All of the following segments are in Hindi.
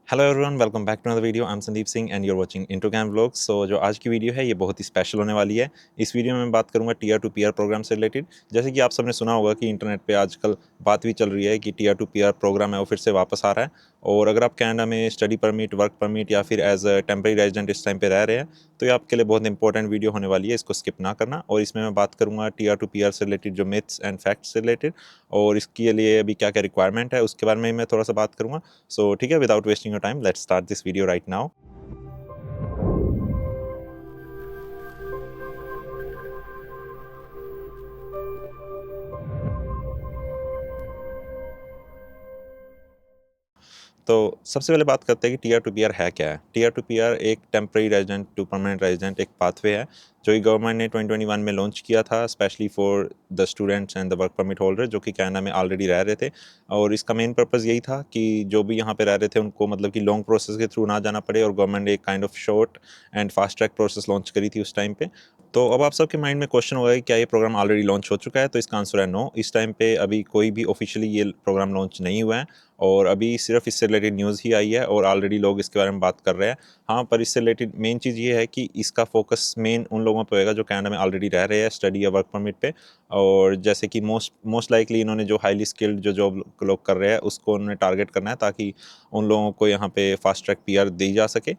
Hello everyone, welcome back to another video. I am Sandeep Singh and you are watching Intogram vlogs. So जो आज की वीडियो है ये बहुत ही स्पेशल होने वाली है। इस वीडियो में मैं बात करूंगा टीयर टू पीआर प्रोग्राम से रिलेटेड। जैसे कि आप सबने सुना होगा कि इंटरनेट पे आजकल बात भी चल रही है कि टीयर टू पीआर प्रोग्राम है वो फिर से वापस आ रहा है। और अगर आप कनाडा में स्टडी परमिट, वर्क परमिट या फिर एज अ टेम्परेरी रेजिडेंट इस टाइम पे रह रहे हैं तो ये आपके लिए बहुत इंपॉर्टेंट वीडियो होने वाली है, इसको स्किप ना करना। और इसमें मैं बात करूंगा टीयर टू पीआर से रिलेटेड जो मिथ्स एंड फैक्ट्स से रिलेटेड, और इसके लिए अभी क्या क्या रिक्वायरमेंट है उसके बारे में मैं थोड़ा सा बात करूंगा। सो ठीक है, without wasting your time let's start this video right now. तो सबसे पहले बात करते हैं कि टीयर टू पीआर है क्या है। टीयर टू पीआर एक temporary resident to permanent resident एक पाथवे है जो कि गवर्नमेंट ने 2021 में लॉन्च किया था, specially for the students and the work permit holder जो कि कनाडा में ऑलरेडी रह रहे थे। और इसका मेन पर्पज़ यही था कि जो भी यहाँ पे रह रहे थे उनको मतलब कि लॉन्ग प्रोसेस के थ्रू ना जाना पड़े, और गवर्नमेंट ने एक kind of short and fast track process launch करी थी उस टाइम पे। तो अब आप सबके माइंड में क्वेश्चन होगा कि क्या ये प्रोग्राम ऑलरेडी लॉन्च हो चुका है, तो इसका आंसर है नो। इस टाइम पे अभी कोई भी ऑफिशियली ये प्रोग्राम लॉन्च नहीं हुआ है और अभी सिर्फ इससे रिलेटेड न्यूज़ ही आई है और ऑलरेडी लोग इसके बारे में बात कर रहे हैं। हाँ, पर इससे रिलेटेड मेन चीज़ ये है कि इसका फोकस मेन उन लोगों पे होएगा जो कनाडा में ऑलरेडी रह रहे हैं स्टडी या वर्क परमिट पे। और जैसे कि मोस्ट लाइकली इन्होंने जो हाईली स्किल्ड जो जॉब लोग कर रहे हैं उसको उन्होंने टारगेट करना है ताकि उन लोगों को यहाँ पे फास्ट ट्रैक पीआर दी जा सके।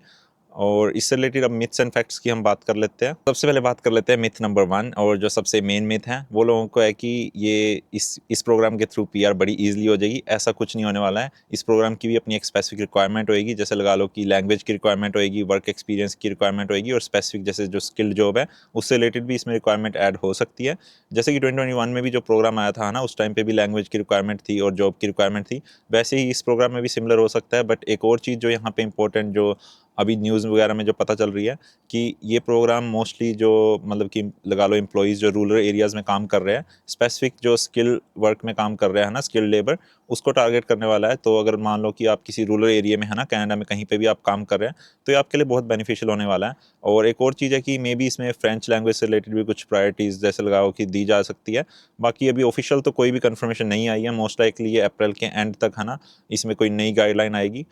और इससे रिलेटेड अब मिथ्स एंड फैक्ट्स की हम बात कर लेते हैं। सबसे पहले बात कर लेते हैं मिथ नंबर 1, और जो सबसे मेन मिथ है वो लोगों को है कि ये इस प्रोग्राम के थ्रू पीआर बड़ी इजीली हो जाएगी। ऐसा कुछ नहीं होने वाला है। इस प्रोग्राम की भी अपनी एक स्पेसिफिक रिक्वायरमेंट होएगी, जैसे लगा लो कि लैंग्वेज की रिक्वायरमेंट होएगी, वर्क एक्सपीरियंस की रिक्वायरमेंट होएगी, और स्पेसिफिक जैसे जो स्किल्ड जॉब है उससे रिलेटेड भी इसमें रिक्वायरमेंट ऐड हो सकती है। जैसे कि 2021 में भी जो प्रोग्राम आया था ना, उस टाइम पे भी लैंग्वेज की रिक्वायरमेंट थी और जॉब की रिक्वायरमेंट थी। वैसे ही इस प्रोग्राम में भी सिमिलर हो सकता है। बट एक और चीज़ जो यहाँ पे इंपॉर्टेंट, जो अभी न्यूज़ वगैरह में जो पता चल रही है कि ये प्रोग्राम मोस्टली जो मतलब कि लगा लो एम्प्लॉयज़ जो रूरल एरियाज़ में काम कर रहे हैं, स्पेसिफिक जो स्किल वर्क में काम कर रहे हैं ना, स्किल्ड लेबर, उसको टारगेट करने वाला है। तो अगर मान लो कि आप किसी रूरल एरिया में है ना, कनाडा में कहीं पे भी आप काम कर रहे हैं, तो ये आपके लिए बहुत बेनिफिशियल होने वाला है। और एक और चीज़ है कि मे बी इसमें फ्रेंच लैंग्वेज से रिलेटेड भी कुछ प्रायोरिटीज़ जैसे लगाओ कि दी जा सकती है। बाकी अभी ऑफिशियल तो कोई भी कंफर्मेशन नहीं आई है। मोस्ट लाइकली ये अप्रैल के एंड तक है ना, इसमें कोई नई गाइडलाइन आएगी।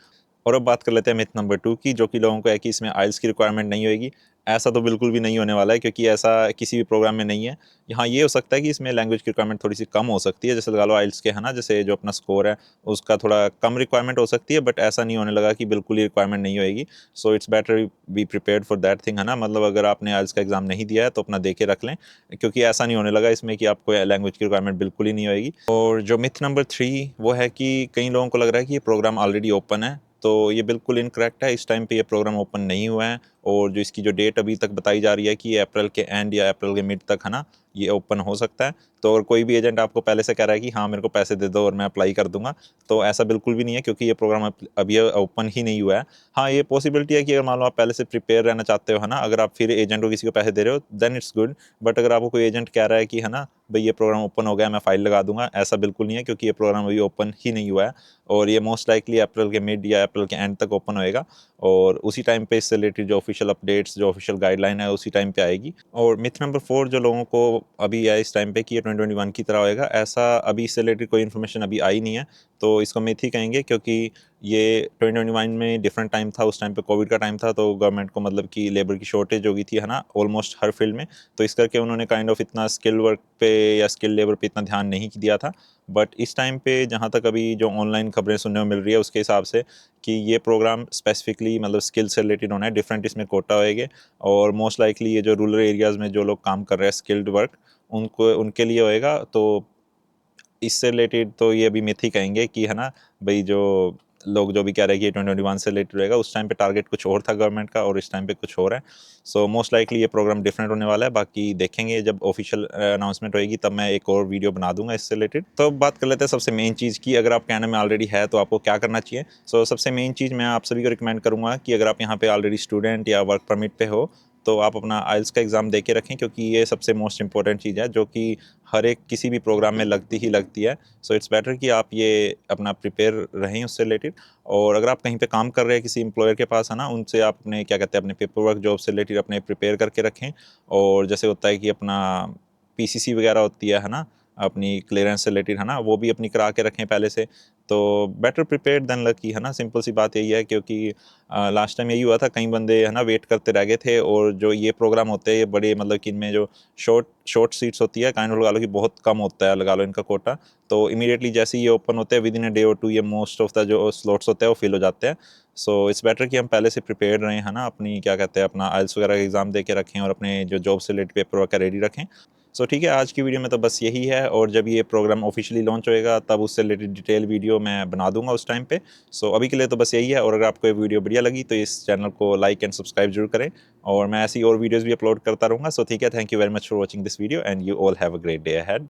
और अब बात कर लेते हैं मिथ नंबर 2 की, जो कि लोगों को है कि इसमें आइल्स की रिक्वायरमेंट नहीं होएगी। ऐसा तो बिल्कुल भी नहीं होने वाला है, क्योंकि ऐसा किसी भी प्रोग्राम में नहीं है। यहाँ ये हो सकता है कि इसमें लैंग्वेज की रिक्वायरमेंट थोड़ी सी कम हो सकती है, जैसे लगा लो आइल्स के है ना, जैसे जो अपना स्कोर है उसका थोड़ा कम रिक्वायरमेंट हो सकती है। बट ऐसा नहीं होने लगा कि बिल्कुल ही रिक्वायरमेंट नहीं होएगी। So it's better be prepared for that thing है ना। मतलब अगर आपने आइल्स का एग्जाम नहीं दिया है तो अपना दे के रख लें, क्योंकि ऐसा नहीं होने लगा इसमें कि आपको लैंग्वेज की रिक्वायरमेंट बिल्कुल ही नहीं होएगी। और जो मिथ नंबर 3 वो है कि कई लोगों को लग रहा है कि ये प्रोग्राम ऑलरेडी ओपन है, तो ये बिल्कुल इनकरेक्ट है। इस टाइम पे ये प्रोग्राम ओपन नहीं हुआ है, और जो इसकी जो डेट अभी तक बताई जा रही है कि ये अप्रैल के एंड या अप्रैल के मिड तक है ना, ये ओपन हो सकता है। तो अगर कोई भी एजेंट आपको पहले से कह रहा है कि हाँ मेरे को पैसे दे दो और मैं अप्लाई कर दूंगा, तो ऐसा बिल्कुल भी नहीं है, क्योंकि ये प्रोग्राम अभी ओपन ही नहीं हुआ है। हाँ, ये पॉसिबिलिटी है कि अगर मान लो आप पहले से प्रिपेयर रहना चाहते हो है ना, अगर आप फिर एजेंट को किसी को पैसे दे रहे हो देन इट्स गुड। बट अगर आपको कोई एजेंट कह रहा है कि है ना भाई ये प्रोग्राम ओपन हो गया, मैं फाइल लगा दूंगा, ऐसा बिल्कुल नहीं है, क्योंकि ये प्रोग्राम अभी ओपन ही नहीं हुआ है। और ये मोस्ट लाइकली अप्रैल के मिड या अप्रैल के एंड तक ओपन होएगा, और उसी टाइम पे इससे रिलेटेड जो ऑफिशियल अपडेट्स, जो ऑफिशियल गाइडलाइन है उसी टाइम पे आएगी। और मिथ नंबर 4 जो लोगों को अभी है इस टाइम पे कि ये 2021 की तरह होएगा, ऐसा अभी इससे रिलेटेड कोई इन्फॉर्मेशन अभी आई नहीं है। तो इसको मिथ ही कहेंगे, क्योंकि ये 2021 में डिफरेंट टाइम था। उस टाइम पे कोविड का टाइम था, तो गवर्नमेंट को मतलब कि लेबर की शॉर्टेज हो गई थी है ना, ऑलमोस्ट हर फील्ड में। तो इस करके उन्होंने काइंड ऑफ इतना स्किल वर्क पे या स्किल लेबर पे इतना ध्यान नहीं दिया था। बट इस टाइम पे जहाँ तक अभी जो ऑनलाइन खबरें सुनने को मिल रही है उसके हिसाब से कि ये प्रोग्राम स्पेसिफिकली मतलब स्किल से रिलेटेड होना है, डिफरेंट इसमें कोटा होएंगे। और मोस्ट लाइकली ये जो रूरल एरियाज़ में जो लोग काम कर रहे हैं स्किल्ड वर्क, उनको उनके लिए होएगा। तो इससे रिलेटेड तो ये अभी मिथ ही कहेंगे कि है ना भाई, जो लोग जो भी कह रहे हैं कि ये 2021 से रिलेटेड रहेगा, उस टाइम पे टारगेट कुछ और था गवर्नमेंट का और इस टाइम पे कुछ और है। सो मोस्ट लाइकली ये प्रोग्राम डिफरेंट होने वाला है। बाकी देखेंगे जब ऑफिशियल अनाउंसमेंट होएगी तब मैं एक और वीडियो बना दूंगा इससे रिलेटेड। तो अब बात कर लेते हैं सबसे मेन चीज़ की, अगर आप कनाडा में ऑलरेडी है तो आपको क्या करना चाहिए। सो सबसे मेन चीज़ मैं आप सभी को रिकमेंड करूँगा कि अगर आप यहाँ पे ऑलरेडी स्टूडेंट या वर्क परमिट पे हो तो आप अपना आइल्स का एग्ज़ाम दे के रखें, क्योंकि ये सबसे मोस्ट इंपॉर्टेंट चीज़ है जो कि हर एक किसी भी प्रोग्राम में लगती ही लगती है। सो इट्स बेटर कि आप ये अपना प्रिपेयर रहें उससे रिलेटेड। और अगर आप कहीं पे काम कर रहे हैं किसी एम्प्लॉयर के पास है ना, उनसे आप अपने क्या कहते हैं अपने पेपर वर्क जॉब से रिलेटेड अपने प्रिपेयर करके रखें। और जैसे होता है कि अपना पीसीसी वगैरह होती है ना, अपनी क्लियरेंस से रिलेटेड है ना, वो भी अपनी करा के रखें पहले से। तो बेटर प्रिपेयर्ड देन लकी, है ना, सिंपल सी बात यही है। क्योंकि लास्ट टाइम यही हुआ था, कई बंदे है ना वेट करते रह गए थे, और जो ये प्रोग्राम होते हैं ये बड़े मतलब कि इनमें जो शॉर्ट सीट्स होती है, काइंड ऑफ लगा लो कि बहुत कम होता है, लगा लो इनका कोटा। तो इमीडिएटली जैसे ही ये ओपन होते हैं, विद इन अ डे और टू ये मोस्ट ऑफ द जो स्लॉट्स होते हैं वो फिल हो जाते हैं। सो इट्स बेटर कि हम पहले से प्रिपेयर्ड रहें, है ना, अपनी क्या कहते हैं अपना आइल्स वगैरह का एग्ज़ाम दे के रखें, और अपने जो जॉब से रिलेटेड पेपर वर्क रेडी रखें। सो ठीक है, आज की वीडियो में तो बस यही है, और जब ये प्रोग्राम ऑफिशियली लॉन्च होएगा तब उससे रिलेटेड डिटेल वीडियो मैं बना दूंगा उस टाइम पे। सो अभी के लिए तो बस यही है, और अगर आपको ये वीडियो बढ़िया लगी तो इस चैनल को लाइक एंड सब्सक्राइब जरूर करें, और मैं ऐसी और वीडियोज़ भी अपलोड करता रहूँगा। सो ठीक है, thank you very much for watching this video, and you all have a great day ahead.